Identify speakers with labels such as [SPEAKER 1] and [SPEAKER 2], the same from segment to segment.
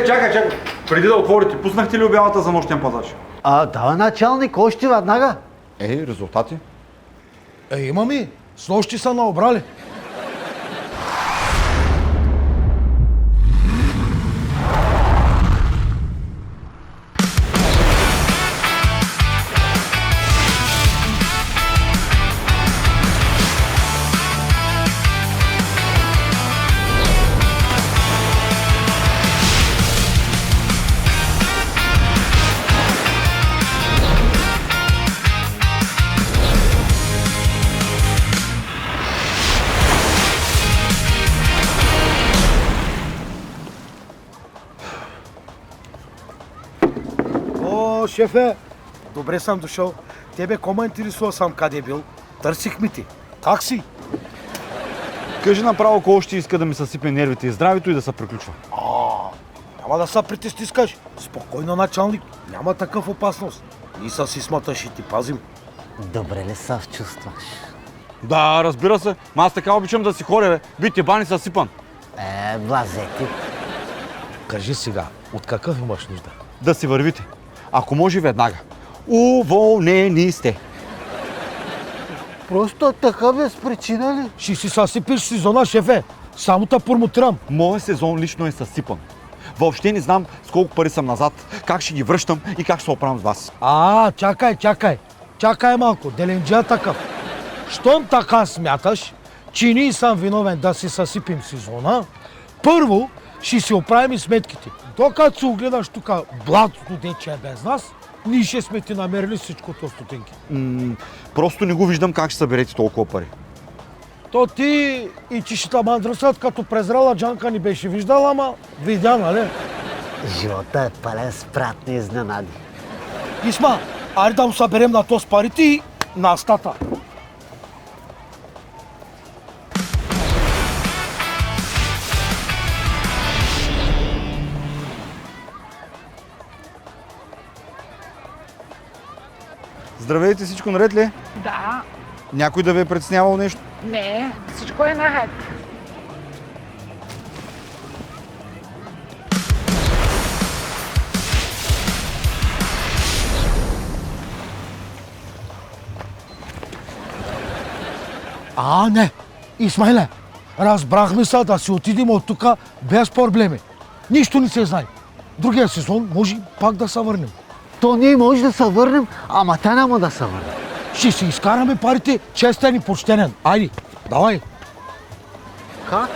[SPEAKER 1] Чакай. Преди да отворите, пуснахте ли обявата за нощен пазач?
[SPEAKER 2] Да, началник, още веднага.
[SPEAKER 1] Резултати?
[SPEAKER 3] Имаме. С нощи са наобрали. Шефе, добре съм дошъл. Тебе кома интересува съм къде бил. Търсих ми ти. Как си?
[SPEAKER 1] Кажи направо кой ще иска да ми съсипе нервите и здравето и да се приключва.
[SPEAKER 3] Няма да се притискаш. Спокойно, началник. Няма такъв опасност. Ние са си смата, ще ти пазим.
[SPEAKER 2] Добре ли се чувстваш?
[SPEAKER 1] Да, разбира се. Аз така обичам да си ходя, бе. Бите бани съсипан.
[SPEAKER 2] Влазете.
[SPEAKER 3] Кажи сега, от какъв имаш нужда?
[SPEAKER 1] Да си вървите. Ако може веднага. Уволнени сте.
[SPEAKER 2] Просто така без причина ли?
[SPEAKER 3] Ще си съсипиш сезона, шефе. Само те промотирам.
[SPEAKER 1] Моят сезон лично е съсипан. Въобще не знам с колко пари съм назад, как ще ги връщам и как ще се оправям с вас.
[SPEAKER 3] Чакай. Чакай малко, деленджия такъв. Щом така смяташ, че ние съм виновен да си съсипим сезона, първо ще си оправим сметките. Докато се огледаш тук блатото, дече е без нас, ние ще сме ти намерили всичкото стотинки.
[SPEAKER 1] Просто не го виждам как ще съберете толкова пари.
[SPEAKER 3] То ти и чишата мандрасът, като презрала джанка ни беше виждала, ама видя, нали?
[SPEAKER 2] Живота е пълен с пратни изненади.
[SPEAKER 3] Исма, айде да му съберем на то с парите и на стата.
[SPEAKER 1] Здравейте, всичко наред ли?
[SPEAKER 4] Да,
[SPEAKER 1] Някой да ви е притеснявал нещо?
[SPEAKER 4] не, всичко е наред.
[SPEAKER 3] Не, Исмайле, разбрахме се да си отидем от тук без проблеми. Нищо не се знае. Другия сезон може пак да се върнем.
[SPEAKER 2] То ние може да се върнем, ама те няма да се върнем.
[SPEAKER 3] Ще си изкараме парите честен и почтенен. Айде, давай.
[SPEAKER 2] Как?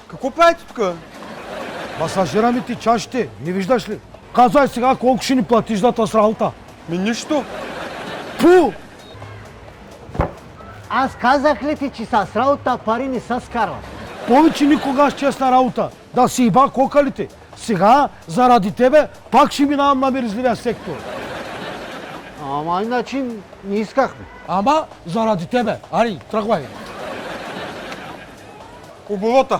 [SPEAKER 1] Какво правите тук?
[SPEAKER 3] Масажираме ти чашите, не виждаш ли? Казвай сега колко ще ни платиш да с работа.
[SPEAKER 1] Нищо.
[SPEAKER 3] Пу!
[SPEAKER 2] Аз казах ли ти, че с работа пари не се скарват?
[SPEAKER 3] Повече никога с честна работа. Да си иба кокалите. Сега, заради тебе, пак ще минавам на миризливия сектор.
[SPEAKER 2] Ама иначе не искахме.
[SPEAKER 3] Ама, заради тебе. Ари, тръгвай.
[SPEAKER 1] Оборота.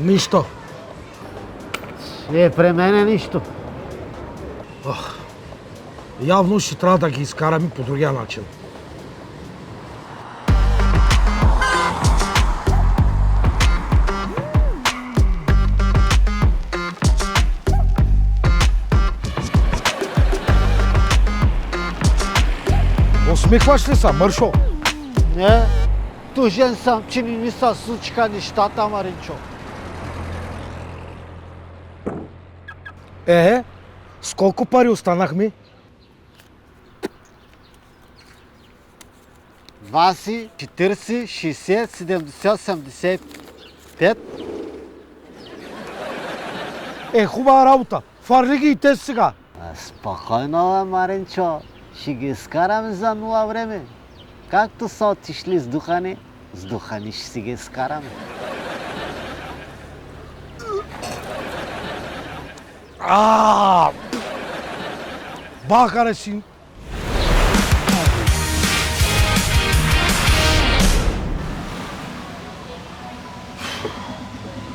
[SPEAKER 3] Нищо.
[SPEAKER 2] Не при мене нищо.
[SPEAKER 3] Явно ще трябва да ги изкараме по другия начин. Усмихваш ли се, Мършо?
[SPEAKER 2] Не, тъжен съм, че не ми се случиха нещата, Маринчо.
[SPEAKER 3] С колко пари останахме?
[SPEAKER 2] 20, 40, 60, 70, 85.
[SPEAKER 3] Хубава работа. Фарли ги и те сега.
[SPEAKER 2] Спокойно, бе, Маринчо. Ще ги изкараме за нула време. Както са отишли с духани ще си ги изкараме.
[SPEAKER 3] Бахаре си.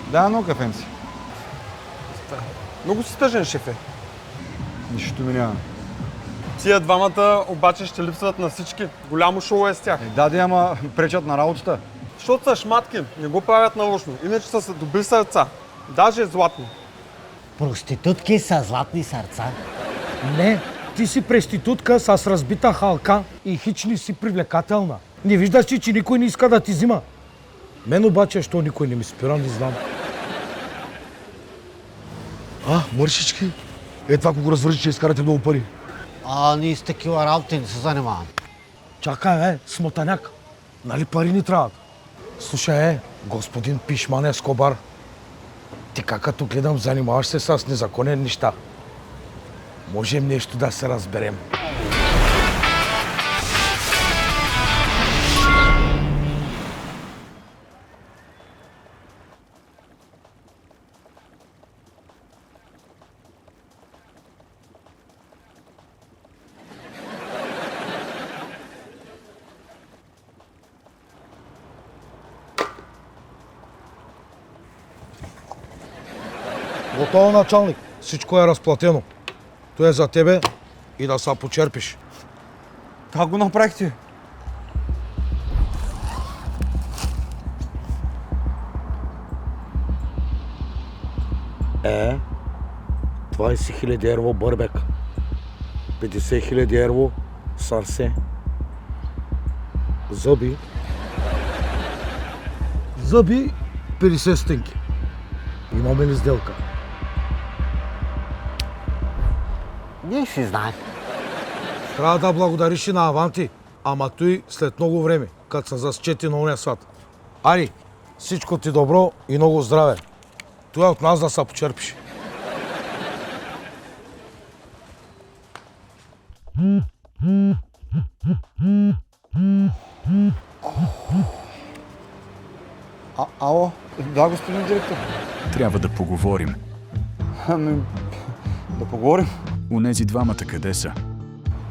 [SPEAKER 1] Да, но кафем си.
[SPEAKER 5] Много си тъжен, шефе.
[SPEAKER 1] Нищо ми няма.
[SPEAKER 5] Тия двамата обаче ще липсват на всички. Голямо шоу е с тях.
[SPEAKER 1] Даде, ама пречат на работата.
[SPEAKER 5] Защото са шматки, не го правят нарочно. Иначе са добри сърца. Даже златни.
[SPEAKER 2] Проститутки са златни сърца.
[SPEAKER 3] Не, ти си преститутка с разбита халка и хич не си привлекателна. Не виждаш, че никой не иска да ти взима. Мен обаче, що никой не ми спира, не знам.
[SPEAKER 6] Мършички, това ако го развържи, ще изкарате много пари.
[SPEAKER 2] Ние с такива работи не се занимавам.
[SPEAKER 3] Чакай, смотаняк. Нали пари ни трябват? Слушай, господин Пишман Ескобар, ти как като гледам, занимаваш се с незаконни неща. Можем нещо да се разберем. Готово, началник. Всичко е разплатено. То е за тебе и да се почерпиш.
[SPEAKER 1] Как го направихте?
[SPEAKER 3] Е, 20 000 евро бърбек, 50 000 евро сарсе, зъби, 50 стинки. Имаме ли сделка?
[SPEAKER 2] Ние си знаем.
[SPEAKER 3] Трябва да благодариш и на Аванти, ама той след много време, като се засчети на уния свят. Ари, всичко ти добро и много здраве. Той е от нас да се почерпиш.
[SPEAKER 1] Ало? Да, господин директор.
[SPEAKER 7] Трябва да поговорим.
[SPEAKER 1] Ами, да поговорим.
[SPEAKER 7] Онези двамата къде са?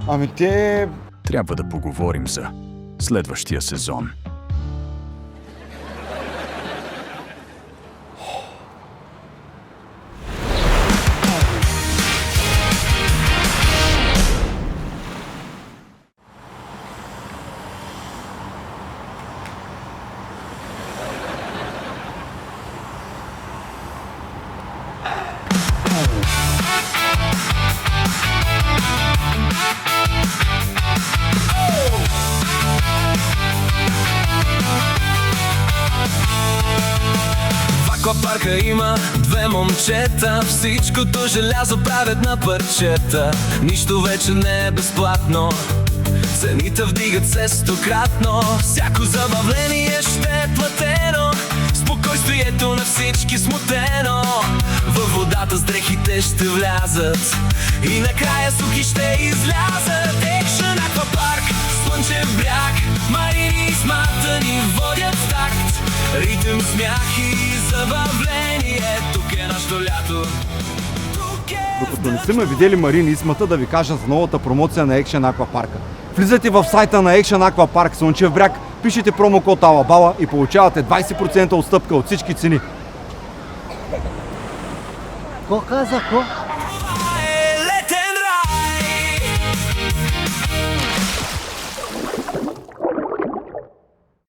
[SPEAKER 1] Ами те...
[SPEAKER 7] Трябва да поговорим за следващия сезон.
[SPEAKER 8] В аквапарка има две момчета, всичкото желязо правят на парчета. Нищо вече не е безплатно, цените вдигат се стократно. Всяко забавление ще е платено, спокойствието на всички смутено. Във водата с дрехите ще влязат и накрая сухи ще излязат. Екшън аквапарк, слънчев бряг, марини и сматани водят в такт. Ритъм, смях и забавление, тук е нашето лято.
[SPEAKER 1] Докато не сте ме видели Марин и Исмата, да ви кажа за новата промоция на Action Aquapark. Влизате в сайта на Action Aquapark Слънчев бряг, пишете промокод Алабала и получавате 20% отстъпка от всички цени.
[SPEAKER 2] Ко каза, ко?